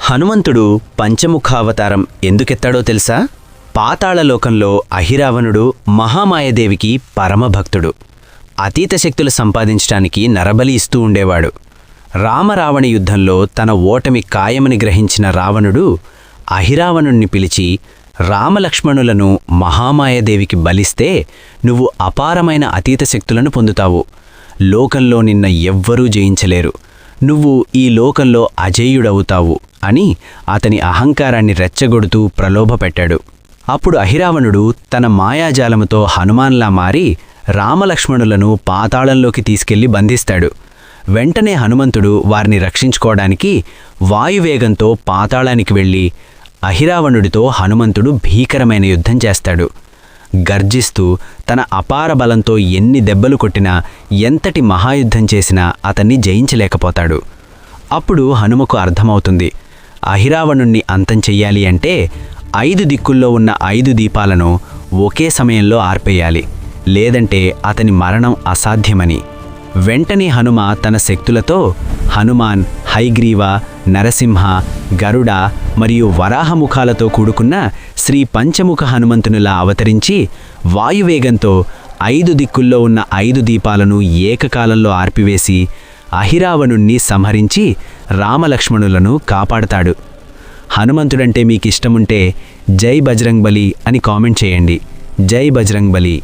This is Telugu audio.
హనుమంతుడు పంచముఖావతారం ఎందుకెత్తాడో తెలుసా? పాతాళలోకంలో అహిరావణుడు మహామాయదేవికి పరమభక్తుడు. అతీత శక్తులు సంపాదించటానికి నరబలి ఇస్తూ ఉండేవాడు. రామరావణ యుద్ధంలో తన ఓటమి ఖాయమని గ్రహించిన రావణుడు అహిరావణుణ్ణి పిలిచి, రామలక్ష్మణులను మహామాయదేవికి బలిస్తే నువ్వు అపారమైన అతీత శక్తులను పొందుతావు. లోకంలో నిన్న ఎవ్వరూ జయించలేరు. నువ్వు ఈ లోకంలో అజేయుడవుతావు అని అతని అహంకారాన్ని రెచ్చగొడుతూ ప్రలోభపెట్టాడు. అప్పుడు అహిరావణుడు తన మాయాజాలముతో హనుమాన్లా మారి రామలక్ష్మణులను పాతాళంలోకి తీసుకెళ్లి బంధిస్తాడు. వెంటనే హనుమంతుడు వారిని రక్షించుకోవడానికి వాయువేగంతో పాతాళానికి వెళ్లి అహిరావణుడితో హనుమంతుడు భీకరమైన యుద్ధం చేస్తాడు. గర్జిస్తూ తన అపార బలంతో ఎన్ని దెబ్బలు కొట్టినా, ఎంతటి మహాయుద్ధం చేసినా అతన్ని జయించలేకపోతాడు. అప్పుడు హనుమకు అర్థమవుతుంది, అహిరావణుణ్ణి అంతం చెయ్యాలి అంటే 5 దిక్కుల్లో ఉన్న 5 దీపాలను ఒకే సమయంలో ఆర్పేయాలి, లేదంటే అతని మరణం అసాధ్యమని. వెంటనే హనుమ తన శక్తులతో హనుమాన్, హైగ్రీవ, నరసింహ, గరుడ మరియు వరాహముఖాలతో కూడుకున్న శ్రీ పంచముఖ హనుమంతునిలా అవతరించి వాయువేగంతో 5 దిక్కుల్లో ఉన్న 5 దీపాలను ఏకకాలంలో ఆర్పివేసి అహిరావణుణ్ణి సంహరించి రామలక్ష్మణులను కాపాడతాడు. హనుమంతుడంటే మీకిష్టముంటే జై బజరంగ్ బలి అని కామెంట్ చేయండి. జై బజరంగ్ బలి.